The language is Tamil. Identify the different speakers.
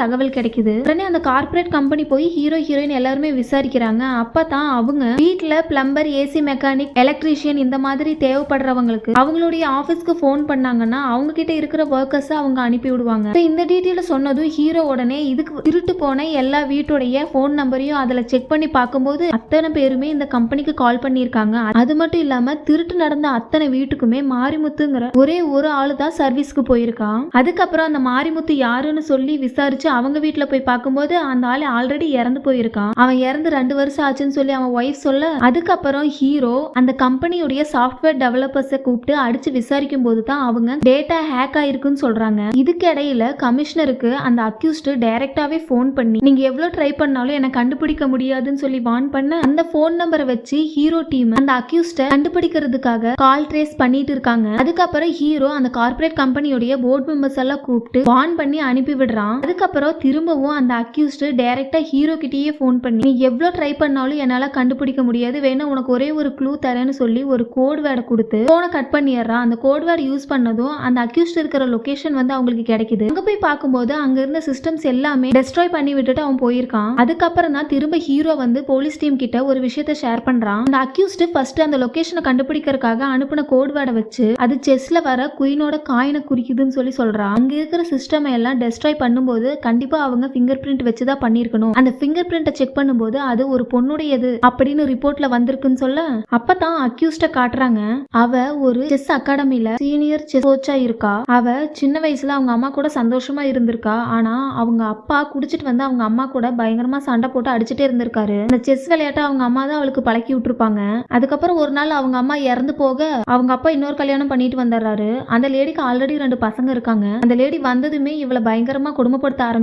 Speaker 1: தகவல் கிடைக்குது. உடனே அந்த கார்ப்பரேட் கம்பெனி போய் ஹீரோ ஹீரோயின் எல்லாருமே விசாரிக்கிறாங்க. அப்பதான் அவங்க வீட்டுல பிளம்பர், ஏசி மெக்கானிக், எலக்ட்ரீஷியன் இந்த மாதிரி தேவைப்படுறவங்களுக்கு அவங்களுடைய ஆபீஸ்க்கு போன் பண்ணாங்கன்னா அவங்க கிட்ட இருக்கிற ஒர்க்கர்ஸ் அவங்க அனுப்பி விடுவாங்க. இந்த டீட்டெயில் சொன்னதும் ஹீரோ உடனே இதுக்கு திருட்டு போன எல்லா வீட்டுடைய போன் நம்பரையும் அதுல செக் பண்ணி பார்க்கும்போது அத்தனை பேருமே இந்த கம்பெனிக்கு கால் பண்ணிருக்காங்க. அது மட்டும் இல்லாம திருட்டு நடந்த அத்தனை வீட்டுக்குமே மாரிமுத்துங்கிற ஒரே ஒரு ஆளு தான் சர்வீஸ்க்கு போயிருக்கான். அதுக்கப்புறம் அந்த மாரிமுத்து யாருன்னு சொல்லி விசாரிச்சு அவங்க வீட்டுல போய் பார்க்கும்போது அந்த ஆளு ஆல்ரெடி இறந்து போயிருக்கான். அவன் இறந்து 2 வருஷம் ஆச்சுன்னு சொல்லி அவன் ஒய்ஃப் சொல்ல, அதுக்கப்புறம் ஹீரோ அந்த கம்பெனியுடைய சாஃப்ட்வேர் டெவலப்பர்ஸை கூப்பிட்டு அடிச்சு விசாரிக்கும் போது தான் அவங்க டேட்டா ஹேக் ஆயிருக்குன்னு சொல்றாங்க. இதுக்கு இடையில கமிஷனருக்கு அந்த அக்யூஸ்ட் டைரக்டாவே போன் பண்ணி நீங்க எவ்வளவு ட்ரை பண்ணாலும் எனக்கு கண்டுபிடிக்க முடியாதுன்னு சொல்லி வார்ன் பண்ண, அந்த போன் நம்பரை வச்சு ஹீரோ டீம் அந்த அக்யூஸ்ட கண்டுபிடிக்கிறதுக்காக கால் ட்ரேஸ் பண்ணிட்டு இருக்காங்க. அதுக்கப்புறம் ஹீரோ அந்த கார்ப்பரேட் கம்பெனியோட போர்ட் மெம்பர்ஸ் எல்லாம் கூப்பிட்டு வார்ன் பண்ணி அனுப்பி விடுறான். அதுக்கப்புறம் திரும்பவும் அந்த அக்யூஸ்ட் டைரக்டா ஹீரோ கிட்டயே போன் பண்ணி நீ எவ்வளவு ட்ரை பண்ணாலும் என்னால கண்டுபிடிக்க முடியாது, வேணா உனக்கு ஒரே ஒரு க்ளூ தரேன்னு சொல்லி ஒரு கோட் வேர்டை கொடுத்து போனை கட் பண்ணிடுறான். அந்த கோட் வேர்டு யூஸ் பண்ணதும் அந்த அக்யூஸ்ட் இருக்கிற லொகேஷன் அவங்களுக்கு கிடைக்குது. அங்க போய் பார்க்கும்போது அங்க இருந்த சிஸ்டம்ஸ் எல்லாமே டெஸ்ட்ராய் பண்ணி விட்டுட்டு அவன் போயிருக்கான். அதுக்கப்புறம் தான் திரும்ப ஹீரோ போலீஸ் டீம் கிட்ட ஒரு விஷயத்தை ஷேர் பண்றான். அந்த அக்யூஸ்ட் ஃபர்ஸ்ட் அந்த லொகேஷனை கண்டுபிடிக்கிறதுக்காக அனுப்பின கோட் வேர்டை வச்சு அது செஸ்ல வர குயினோட காயினை குறிக்குதுன்னு சொல்லி சொல்றான். அங்க இருக்கிற சிஸ்டம் எல்லாம் டெஸ்ட்ராய் பண்ணும்போது கண்டிப்பா அவங்க ஃபிங்கர் பிரிண்ட் வச்சுதான் பண்ணிருக்கணும். அந்த ஃபிங்கர் பிரிண்ட செக் பண்ணும்போது அது ஒரு பொண்ணுடையது அப்படின்னு ரிப்போர்ட்ல வந்திருக்குன்னு சொல்ல, அப்பதான் அக்யூஸ்ட காட்டுறாங்க. அவ ஒரு செஸ் அகாடமில சீனியர் செஸ் கோச்சா இருக்கா. அவ சின்ன வயசுல அவங்க அம்மா கூட சந்தோஷமா இருந்திருக்கா. ஆனா அவங்க அப்பா குடிச்சிட்டு அவங்க அம்மா கூட பயங்கரமா சண்டை போட்டு அடிச்சுட்டே இருந்திருக்காரு. அந்த செஸ் விளையாட்ட அவங்க அம்மா தான் அவளுக்கு பழக்கி விட்டுருப்பாங்க. அதுக்கப்புறம் ஒரு நாள் அவங்க அம்மா இறந்து போக அவங்க அப்பா இன்னொரு கல்யாணம் பண்ணிட்டு வந்துடுறாரு. அந்த லேடிக்கு ஆல்ரெடி 2 பசங்க இருக்காங்க. அந்த லேடி வந்ததுமே இவளை பயங்கரமா கொடுமைப்படுத்த ஆரம்பிக்கிறாங்க.